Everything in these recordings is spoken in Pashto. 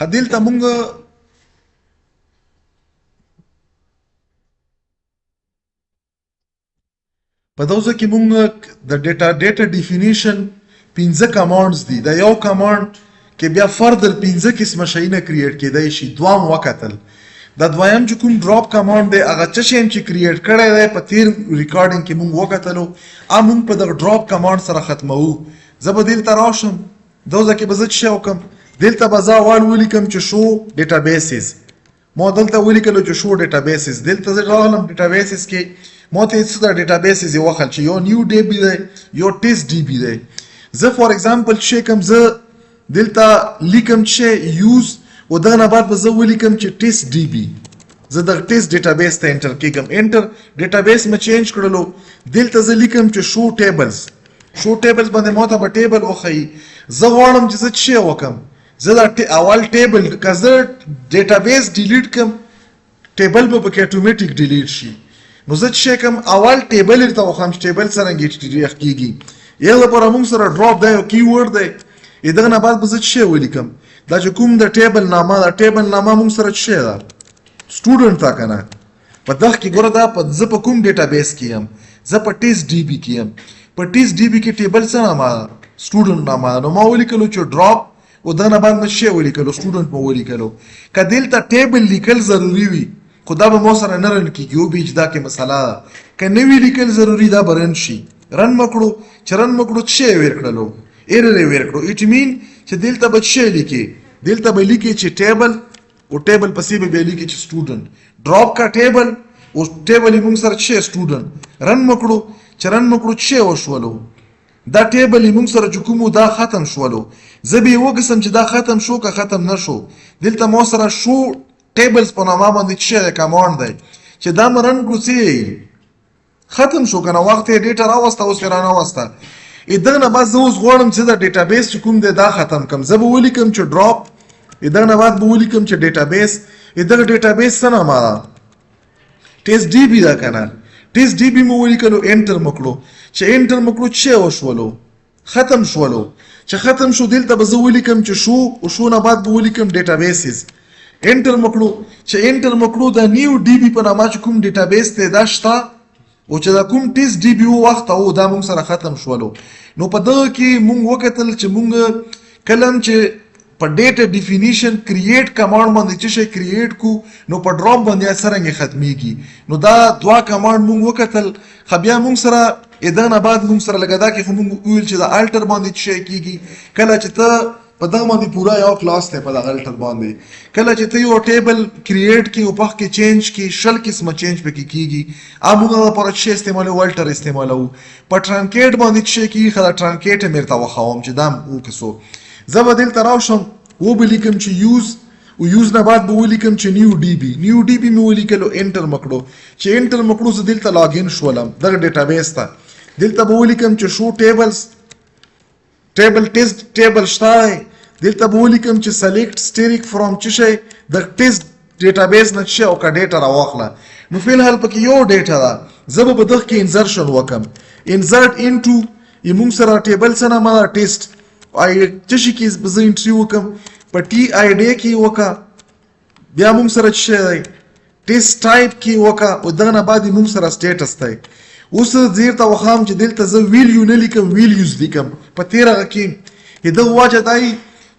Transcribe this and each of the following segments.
دلته مونږ په دوزه کې مونږ د ډیټا ډیفینیشن 15 کمانډز دي. دا یو کمانډ کې بیا فردر 15 قسمه شیونه کریټ کېدای شي. دوام وکتل دا دویم چې کوم ډراپ کمانډ دی هغه څه شی چې کریټ کړی دی په تیر ریکارډینګ کې مونږ وکتلو مونږ په دغه ډراپ کمانډ سره ختموو. زه به دلته راشم دوزه کې به زه څه شی وکړم دلته به زه اول ولیکم چې شو ډیټابیسز. ما دلته ولیکلو چې شو ډیټابیسز. دلته زه راغلم ډیټابیسز کې ما ته څه د ډیټابیسز یې وښل چې یو نیو ډی بي دی یو ټیسټ ډی بي دی. زه فار ایگزامپل چې کوم زه دلته لیکم چې یوز او دغه نه بعد به زه ولیکم چې ټیسټ ډی بي. زه د ټیسټ ډیټابیس ته انټر کېږم. انټر ډیټابیس مې چینج کړلو. دلته زه لیکم چې شو ټیبلز. شو ټیبلز باندې ما ته به ټیبل وښیي. زه غواړم چې زه څه وکړم زه دا اول ټیبل که زه ډیټابیس ډیلیټ کړم ټیبل به پکې اتوماتیک ډیلیټ شي. نو زه چې کوم اول ټیبل ورته وخم چې ټیبل څرنګه کېږي. یو لپاره موږ سره ډراپ دی او کی ورډ دی. دغه نه بعد به زه څه ولیکم دا چې کوم د ټیبل نامه دا ټیبل نامه موږ سره څه ده سټوډنټ تا کنه. په دغه کې ګوره دا زه په کوم ډیټابیس کې یم زه په ټیسټ ډی بي کې یم. په ټیسټ ډی بي کې ټیبل څه نامه سټوډنټ نامه. نو ما ولیکلو چې ډراپ او دغه نه بعد مې څه ولیکلو سټوډنټ مو ولیکلو. که دلته ټیبل لیکل ضروري وي خو دا به مو سره نه رن کېږي او بیچ دا کې مسله ده. که نه وي لیکل ضروري دا به رن شي. رن مه کړو چې رن مه کړو څه یې ویر کړلو ایرر یې ویر کړو. اټ مین چې دلته به څه لیکي دلته به لیکي چې ټیبل او ټیبل پسې به لیکي چې سټوډنټ. ډراپ کا ټیبل او ټیبل یې موږ سره څه سټوډنټ. رن مه کړو چې رن مه کړو څه وشولو دا ټیبل یې موږ سره چې کومو دا ختم شولو. زه به یې وګسم چې دا ختم شو که ختم نه شو. دلته مو سره شو ټیبلز په نامه باندې څه کمانډ دی چې دا مې رن کړو څه ختم شو که نه وخت یې ډیټا راوسته اوس یې رانوسته. دغه نه بعد زه اوس غواړم چې دا ډیټابیس چې کوم دی دا ختم کړم. زه به ولیکم چې ډراپ. دغه نه بعد به ولیکم چې ډیټابیس. دغه ډیټابیس څه نامه ده ټیسټ ډی بي ده که نه. ټیسټ ډی بي مو ولیکلو انټر مو کړو. چې انټر مو کړو څه وشولو ختم شولو. چې ختم شو دلته به زه ولیکم چې شو او شو نه بعد به ولیکم ډیټابیسز. انټر مو کړو. چې انټر مو کړو دا نیو ډی بي په نامه چې کوم ډیټابیس دی دا شته او چې دا کوم ټیسټ ډی بي وخت او دا موږ سره ختم شولو. نو په دغه کې موږ وکتل چې موږ کلم چې په ډیټا ډیفینیشن کریټ کمانډ باندې چې شي کریټ کو نو په ډراپ باندې څرنګه ختميږي. نو دا دوا کمانډ موږ وکتل. خو بیا موږ سره اذن بعد موږ سره لګدا کې موږ ویل چې دا الټر باندې چې کیږي کله چې ته په دغه باندې پورا یو کلاس ته په دغه الټر باندې کله چې ته یو ټیبل کریټ کی او په کې چینج کی شل قسمه چینج پکې کیږي امونه پر چې استعمالو الټر استعمالو په ټرانکیټ باندې چې کی خلا ټرانکیټ مرته وخاوم چې دام او کسو زبدل تراوشم و بلیکم چې یوز او یوز نه بعد به ولیکم چې نیو ډی بی مې ولیکلو انټر مکړو چې انټر مکړو زه دلته لاګین شولم دغه ډیټابیس ته دلته به ولیکم چې شو ټیبلز ټیبل ټیسټ ټیبل شته دلته به ولیکم چې سلیکټ سټریک فرام چې شي د ټیسټ ډیټابیس نه چې او کا ډیټا راوخله نو فی الحال پکې یو ډیټا ده زه به دغه کې انسرشن وکم انسرټ انټو یمون سره ټیبل سره ما ټیسټ آی چې شي کې به زه انټری وکم په ټي آی ډی کې وکا بیا موږ سره چې ټیسټ ټایپ کې وکا او دغه نه بعد موږ سره سټیټس دی اوس زیر ته وخام چې دلته زه ویلیو نه لیکم ویلیوز لیکم په تیر کې دا واجه دای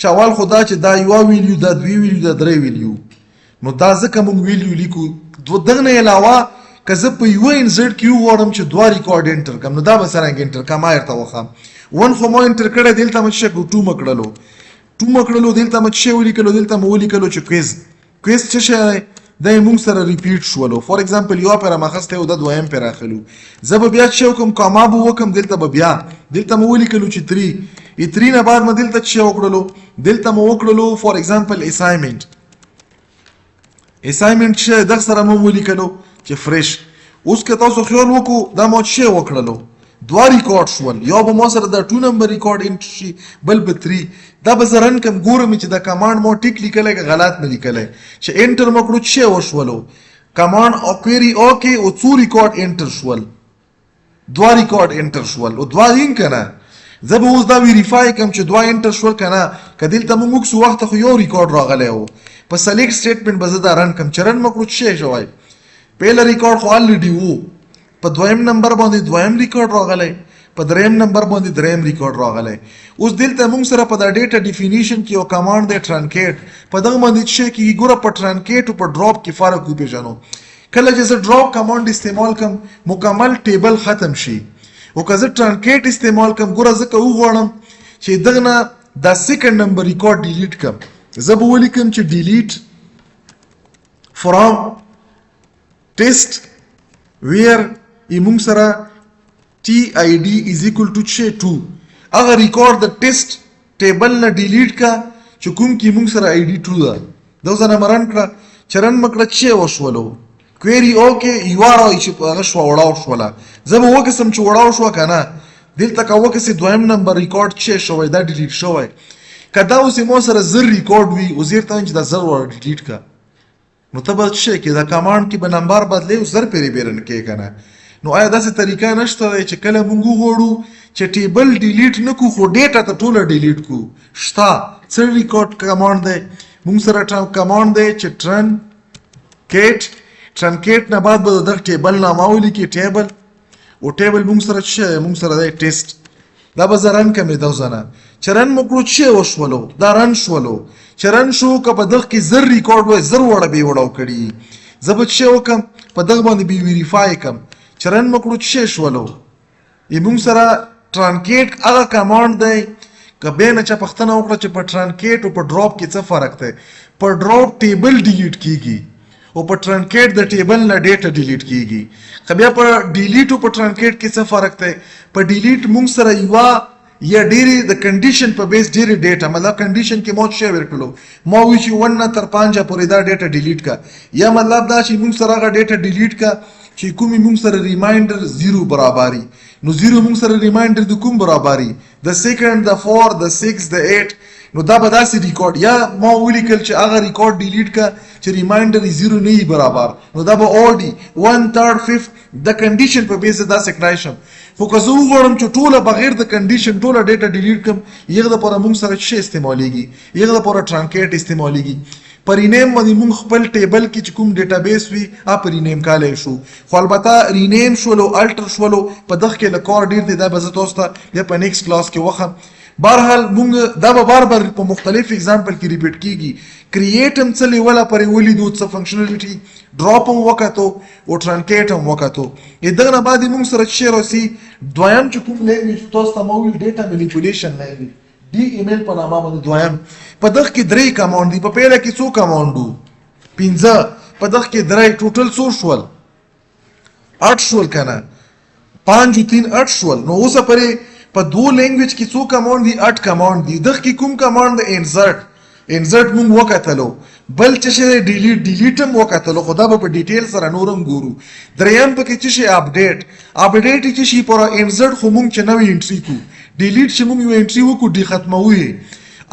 چې اول خدا چې دا یو ویلیو دا دوی ویلیو دا درې ویلیو نو دا ځکه موږ ویلیو لیکو دغه نه علاوه که زه په یو انسرټ کې وړم چې دوه ریکارډ انټر کم نو دا به څنګه انټر کم آیرته وخام ون خو مو انټر کړه دلته مې شک ټو مکړلو دلته مې چې ولیکلو دلته مې ولیکلو چې کویز چې شي دا موږ سره ریپیټ شولو فور ایگزامپل یو پر مخسته او د دویم پر اخلو زه به بیا چې کوم کاما بو وکم دلته به بیا دلته مې ولیکلو چې 3 نه بعد مې دلته چې وکړلو دلته مې وکړلو فور ایگزامپل اسایمنت چې د سره مې ولیکلو چې فرش اوس که تاسو خیال وکړو دا مو چې وکړلو دوه ریکارډ شول یو به مو سره د 2 نمبر ریکارډ انټری بل به 3 دا به زرن کم ګورم چې دا کمانډ مو ټیک لیکلای که غلط مې لیکلای چې انټر مکړو چې وشولو کمانډ او کويري اوکي او 2 ریکارډ انټر شول دوه ریکارډ انټر شول او دوه یې کنه زه به اوس دا ویریفای کوم چې دوه انټر شول که نه که دلته موږ وکسو وخته خو یو ریکارډ راغلی و په سلیکټ سټیټمنټ به زه دا رن کوم چې رن مه کړو څه شی شوی پهله ریکارډ خو الریډي و په دویم نمبر باندې دویم ریکارډ راغلی په دریم نمبر باندې دریم ریکارډ راغلی اوس دلته موږ سره په دا ډیټا ډیفینیشن کې یو کمانډ دی ټرانکیټ په دغه باندې څه شی کېږي ګوره په ټرانکیټ او په ډراپ کې فرق وپېژنو کله چې زه ډراپ کمانډ استعمال کوم مکمل ټیبل ختم شي او که زه ټرانکیټ استعمال کوم ګوره زه که وغواړم چې دغه نه دا سیکنډ نمبر ریکارډ ډیلیټ کړم زه به ولیکم چې ډیلیټ فرام ټیسټ ویر موږ سره TID is equal to 2 هغه ریکارډ د ټیسټ ټیبل نه ډیلیټ کا چې کوم کې موږ سره ID 2 ده دا ځنه مرن کړه چرن مکړه چې وشولو کويري اوکې یو راوي چې هغه شو وړاو شولا زه به وکسم چې وړاو شو کنه دلته کا وکسي دویم نمبر ریکارډ چې شوی دا ډیلیټ شوی کدا اوس مو سره زر ریکارډ وي او زیر ته چې دا زر ور ډیلیټ کا نو ته به څه کې دا کمانډ کې به نمبر بدلې او زر پیری بیرن کې کنه نو آیا داسې طریقه نشته چې کله موږ وغواړو چې ټیبل ډیلیټ نه کو خو ډیټا ته ټوله ډیلیټ کو شته څه ریکارډ کمانډ دی موږ سره کمانډ دی چې ټرانکیټ نه بعد به د ټیبل نامه ولیکي ټیبل او ټیبل موږ سره څه موږ سره دی ټیسټ دا به زه رن کمې دا ځنه چې رن مو کړو چې وشولو دا رن شولو چې رن شو که په دغه کې زر ریکارډ وای زر وړه به وړاو کړي زه به څه وکم په دغه باندې به ویریفای کم چرن مکړو چې شولو موږ سره ټرانکیټ هغه کمانډ دی که به نه چا پښتنه وکړه چې په ټرانکیټ او په ډراپ کې څه فرق دی په ډراپ ټیبل ډیلیټ کیږي او په ټرانکیټ د ټیبل نه ډیټا ډیلیټ کیږي که بیا په ډیلیټ او په ټرانکیټ کې څه فرق دی په ډیلیټ موږ سره یوه یا ډېرې د کنډیشن په بیس ډېرې ډیټا مطلب کنډیشن کې مو څه ورکړو ما وی چې 1 نه تر 5 پورې دا ډیټا ډیلیټ کا یا مطلب دا چې موږ سره هغه ډیټا ډیلیټ کا چې کومې موږ سره ریمایندر 0 برابري نو 0 موږ سره ریمایندر د کوم برابري د سیکنډ د 4 د 6 د 8 نو دا به داسې ریکارډ یا ما ولیکل چې هغه ریکارډ ډیلیټ کا چې ریمایندر 0 نه وي برابر نو دا به اورډي 1 3 5 د کنډیشن په بیس داسې کړای شم خو که زه وغواړم چې ټوله بغیر د کنډیشن ټوله ډیټا ډیلیټ کړم یغه دپاره موږ سره څه استعمالیږي یغه دپاره ټرانکیټ استعمالیږي په رینیم باندې موږ خپل ټیبل کې چې کوم ډیټابیس وي په رینیم کالی شو خو البته رینیم شولو الټر شولو په دغه کې له کار ډېر دی دا به زه تاسو ته بیا په نیکسټ کلاس کې وښم بهرحال موږ دا به بار بار په مختلف اگزامپل کې ریپیټ کیږي کریټ هم څه لیوله پرې ولیدو څه فنکشنالټي ډراپ هم وکتو او ټرانکیټ هم وکتو دغه نه بعد موږ سره چې راسي دویم چې کوم لینګویج تاسو ته ما ویل ډیټا مینیپولیشن لینګویج DBMS په نامه باندې دویم په دغه کې درې کمانډ دي په پیله کې څو کمانډو 15 په دغه کې درې ټوټل څو شول 8 شول کنه 5 3 8 شول نو اوسه پرې په دوه لینګویج کې څو کمانډ دي 8 کمانډ دي دغه کې کوم کمانډ د انسرټ موږ وکتلو بل چې ډیلیټ هم وکتلو خو دا به په ډیټیل سره نورم ګورو دریم پکې چې شي اپډیټ چې شي پر انسرټ خو موږ چې نوې انټری کو ډیلیټ چې موږ یو انټری وکړو ډی ختموي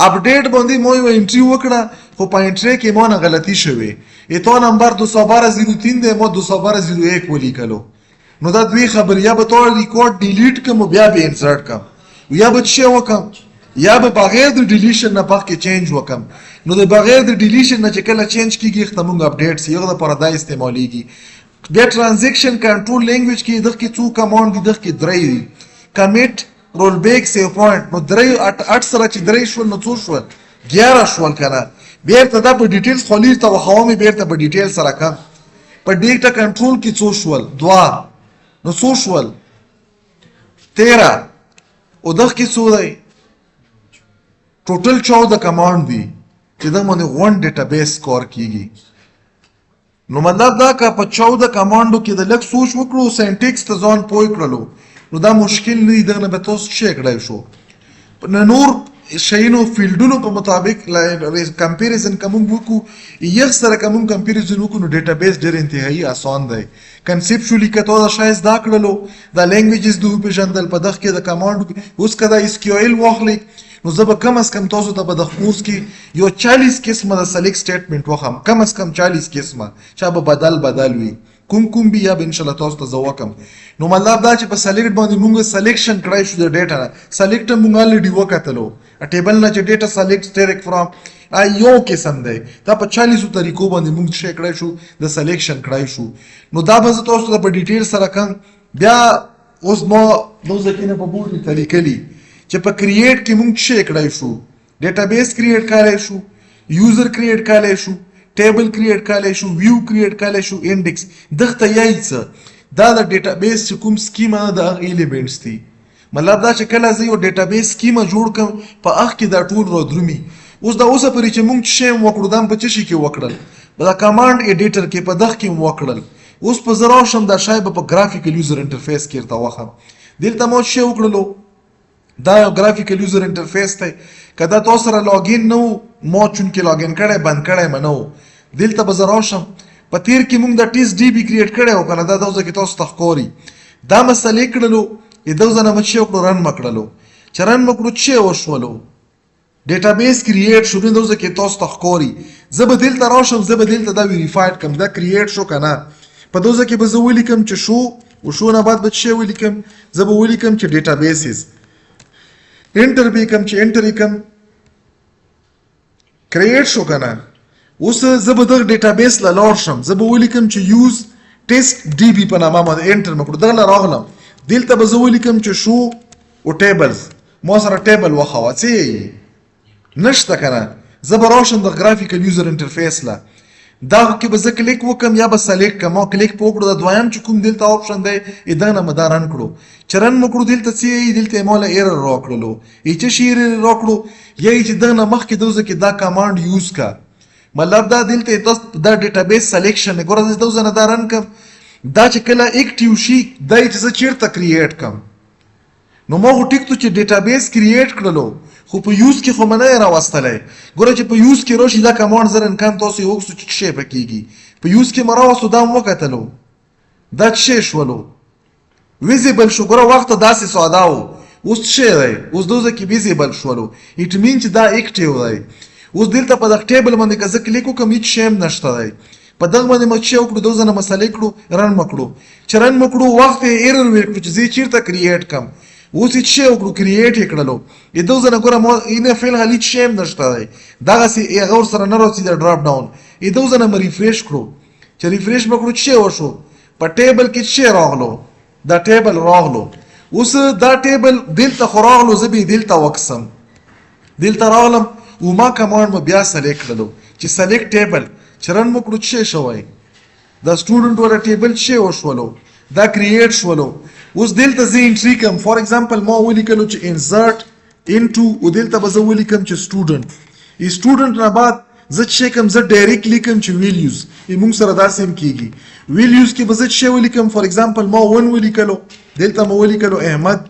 اپډیټ باندې مو یو انټری وکړه خو په انټری کې مو نه غلطي شوه اته نمبر 21203 دی مو 21201 ولیکلو نو دا دوی خبر یا به ټول ریکارډ ډیلیټ کوم بیا به انسرټ کوم یا به څه وکم یا به بغیر د ډیلیشن نه پخ کې چینج وکم نو د بغیر د ډیلیشن نه چې کله چینج کیږي ختمون اپډیټ یو د پر دای استعمالیږي بیا ټرانزیکشن کنټرول لینګویج کې دغه کې څو کمانډ دي دغه کې درې دي کمیټ رول بیک سیو پوینټ نو درې 8 سره چې درې شول نو څو شول 11 شول کنه بیرته دا په ډیټیلز خولي ته وخوامي بیرته په ډیټیل سره کم په ډیټا کنټرول کې څو شول 2 نو څو شول 13 او دغه کې څو دی ټوټل 14 کمانډ دي چې دا باندې ون ډیټابیس کار کیږي نو مطلب دا که په 14 کمانډو کې د لږ سوچ وکړو سینټیکس ته ځان پوه کړلو نو دا مشکل نه دی دغه به تاسو څه کړای شو نور شینو فیلډونو په مطابق کمپیریزن کوم وکړو یو سره کوم کمپیریزن وکړو نو ډیټابیس ډېر انتهایی آسان دی کنسپچولی کته دا شایز دا کړلو دا لینګویجز دوه په جندل په دغه کې د کمانډ اوس کدا SQL واخلي نو زه به کم از کم تاسو ته په د کورس کې یو 40 قسمه د سلیکټ سټیټمنټ وخم کم از کم 40 قسمه چا به بدل وي کوم بیا به ان شاء الله تاسو ته زه وکم. نو مطلب دا چې په سلیکټ باندې مونږ سلیکشن کړای شو د ډیټا نه. سلیکټ مونږ الریډي وکتلو ټیبل نه چې ډیټا سلیکټ ډایرکټ فرام یو قسم دی. دا په 40 طریقو باندې مونږ څه کړای شو د سلیکشن کړای شو. نو دا به تاسو ته په ډیټیل سره کوم. بیا اوس ما نو ځکه نه په بورډ کې لیکلي چې په کریټ کې مونږ څه کړای شو. ډیټابیس کریټ کړای شو، یوزر کریټ کړای شو، ټیبل کریټ کړای شو، ویو کریټ کړای شو، انډیکس دغه یای څه دا د ډیټابیس چې کوم سکیما د ایلیمنټس دي. مطلب دا چې کله زه یو ډیټابیس سکیما جوړ کوم په هغه کې دا ټول را درومي. اوس دا اوسه پرې چې مونږ څه وکړو دا په څه کې وکړل دا کمانډ ایډیټر کې په دغه کې وکړل. اوس په زرا شم دا شای په ګرافیکل یوزر انټرفیس کې ورته وخم. دلته مو څه وکړلو دا یو ګرافیکل یوزر انټرفیس دی. کدا تاسو سره لاګین نو مو چون کې لاګین کړه بند کړه منو. دلته به زرا شم په تیر کې مونږ د ټیس ډی بی کریټ کړه او کنه دا دوزه کې تاسو تخکوري دا مسلې کړلو ی دوزه نه مچ وکړو رن مکړلو چې رن مکړو چې وشولو ډیټابیس کریټ شو نو دوزه کې تاسو تخکوري. زه به دلته راشم زه به دلته دا ویریفاید کم دا کریټ شو کنه په دوزه کې به زه ولیکم چې شو او شو نه بعد به څه ولیکم زه به ولیکم چې ډیټابیسز انټر به کوم چې انټر کوم کریټ شو کنه. اوس زه به دغه ډیټابیس له لاړ شم زه به ولیکم چې یوز ټیسټ ډی بی په نامه باندې انټر مکړو دغه له راغلم دلته به زه ولیکم چې شو او ټیبلز ما سره ټیبل وخوا څه نشته کنه. زه به راشم د ګرافیکل یوزر انټرفیس له دا کې به زه کلیک وکم یا به سلیکټ کم او کلیک په وکړو د دویم چې کوم دلته آپشن دی دا نه مدارن کړو چې رن مکړو دلته څه دلته مولا ایرر راکړلو چې شي ایرر راکړو یا چې دا نه مخکې دوزه کې دا کمانډ یوز کا. مطلب دا دلته تاسو دا ډیټابیس سلیکشن ګوره دوزه نه دارن کم دا چې کله اکټیو شي دا چې چیرته کریټ کم نو ما هو ټیک ته چې ډیټابیس کریټ کړلو خو په یوز کې خو منه راوستلای. ګوره چې په یوز کې راشي دا کمانډ زر امکان تاسو یو څه چې شي پکېږي په یوز کې مراوستو دا مو کتلو دا څه شولو ویزیبل شو. ګوره وخت داسې ساده و اوس څه دی اوس دوزه کې ویزیبل شولو اټ مین چې دا اکټیو دی. اوس دلته په دغه ټیبل باندې که زه کلیک وکم هیڅ شی نشته دی په دغه باندې مو چې وکړو دوزه نه مسلې کړو رن مکړو چې رن مکړو وخت ایرر ورکړو چې زه چیرته کریټ کم اوس هیڅ شی وکړو کریټ یې کړلو ی دوزه نه ګوره مو اینه فعل هیڅ شی نشته دی دغسې هغه ورسره نه راځي د ډراپ ډاون ی دوزه نه مې ریفریش کړو چې ریفریش وکړو چې وشو په ټیبل کې څه راغلو دا ټیبل راغلو. اوس دا ټیبل دلته خو راغلو زه به دلته وکسم دلته راغلم او ما کمانډ مو بیا سلیکټ کړلو چې سلیکټ ټیبل چې رن مو کړو څه شوی دا سټوډنټ ولا ټیبل څه وشولو دا کریټ شولو. اوس دلته زه انټری کوم فار ایگزامپل ما ولیکلو چې انسرټ انټو او دلته به زه ولیکم چې سټوډنټ سټوډنټ نه بعد زه چې کوم زه ډایرکټ لیکم چې ویلیوز موږ سره دا سیم کیږي ویلیوز کې به زه چې ولیکم فار ایگزامپل ما ون ولیکلو دلته ما ولیکلو احمد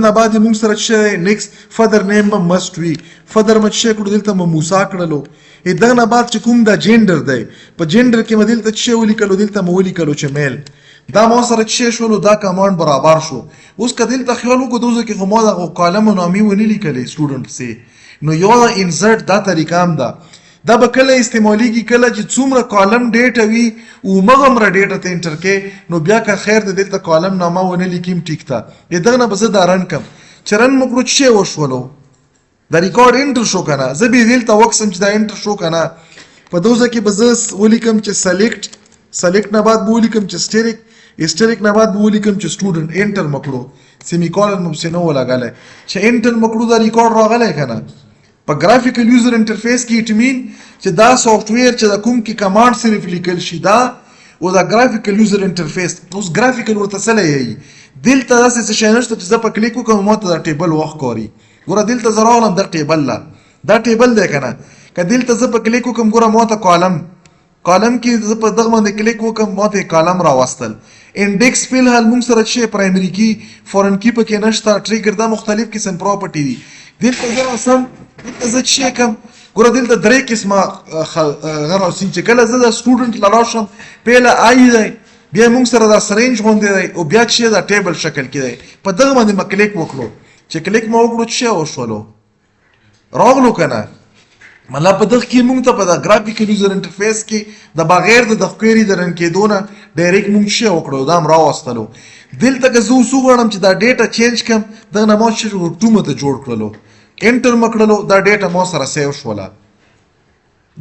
نه بعد موږ سره چې نیکست فادر نیم به مست وي فادر مچ کړو دلته ما موسی کړلو دغه نه بعد چې کوم دا جندر دی په جندر کې ما دلته چې ولیکلو دلته ما ولیکلو چې میل دا ما سره چې شولو دا کمانډ برابر شو. اوس که دلته خیال وکړو دوزه کې خو ما دغه کالم نامې ونه لیکلې سټوډنټ سي نو یو دا انسرټ دا طریقه هم ده دا به کله استعمالیږي کله چې څومره کالم ډیټا وي او مغمره ډیټا ته انټر کې نو بیا که خیر د دلته کالم نامه ونه لیکیم ټیک ته دغه نه به زه دا رن کم چې رن مکړو چې وشولو دا ریکارډ انټر شو کنه زه به دلته وکسم چې دا انټر شو کنه په دوزه کې به زه ولیکم چې سلیکټ نه بعد به ولیکم چې اسټریک نه بعد به ولیکم چې سټوډنټ انټر مکړو سیمی کولن مو سينو لګاله چې انټر مکړو دا ریکارډ راغلی کنه په ګرافیکل یوزر انټرفیس کې اټ مین چې دا سافټویر چې د کوم کې کمانډ صرف لیکل شي دا او دا ګرافیکل یوزر انټرفیس اوس ګرافیکل ورته څه لایي دلته داسې څه شی نشته چې زه په کلیک وکړم ماته دا ټیبل وښکاري. ګوره دلته زه راغلم دا ټیبل لا دا ټیبل دی کنه که دلته زه په کلیک وکړم ګوره ماته کالم کې زه په دغه باندې کلیک وکړم ماته کالم راوستل. انډیکس فی الحال موږ سره چې پرایمري کی فورن کی پکې نشته ټریګر دا مختلف قسم پراپرټي دي دلته زه سم دلته زه چې کوم ګوره دلته درې قسمه غراوسین چې کله زه د سټوډنټ لراشم پیله آی دی بیا موږ سره دا سرنج غونډې دی او بیا چې دا ټیبل شکل کې دی په دغه باندې ما کلیک وکړو چې کلیک ما وکړو چې وشولو راغلو کنه مطلب په دغه کې مونږ ته په د ګرافیکل یوزر انټرفیس کې د بغیر د کویری د رن کېدو نه ډایرکټ مونږ شی وکړو دا هم راوستلو. دلته که زه اوس وغواړم چې دا ډیټا چینج کړم دغه نه ما چې ټومه ته جوړ کړلو انټر مې کړلو دا ډیټا ما سره سیو شوله.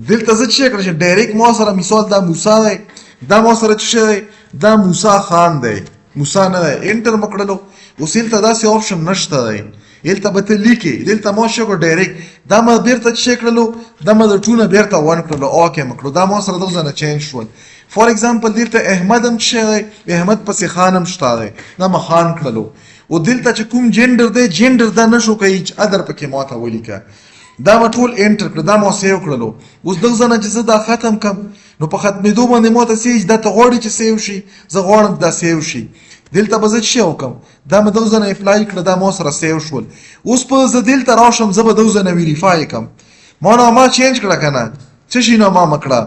دلته زه چې کړم چې ډایرکټ ما سره مثال دا موسی دی دا ما سره چې دی دا موسی خان دی موسی نه دی انټر مې کړلو. اوس دلته داسې آپشن نشته دی دلته به ته لیکې دلته ما شی کړو ډایرکټ دا ما بیرته چې کړلو دا ما د ټونه بیرته ون کړلو اوکې مې کړو دا ما سره دغه ځای نه چینج شول. فار ایگزامپل دلته احمد هم چې دی احمد پسې خان هم شته دی دا ما خان کړلو. او دلته چې کوم جنډر دی جنډر دا نشو کوي چې ادر پکې ما ته ولیکه دا ما ټول انټر کړ دا ما سیو کړلو. اوس دغه ځای نه چې زه دا ختم کړم نو په ختمېدو باندې ما ته سیج دا ته غواړي چې سیو شي زه غواړم دا سیو شي. دلته به زه څه وکړم دا مې دغه ځای نه اپلای کړه دا ما سره سیو شول. اوس په زه دلته راشم زه به دغه ځای نه ویریفای کړم ما نامه چینج کړه که نه څه شي نامه مې کړه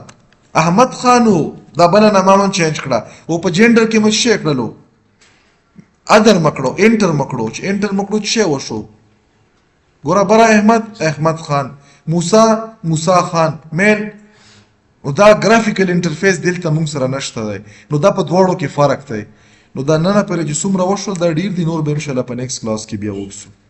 احمد خان و دا بله نامه مې چینج کړه او په جنډر کې مې څه کړلو ادر مې کړو انټر مې کړو چې انټر مې کړو څه وشو ګوره بره احمد خان موسی خان میل. او دا ګرافیکل انټرفیس دلته موږ سره نشته دی نو دا په دواړو کې فرق دی. نو دا نن پرې چې څومره وشول دا ډیر دي نور به انشاءالله په نیکسټ کلاس کې بیا وګورو.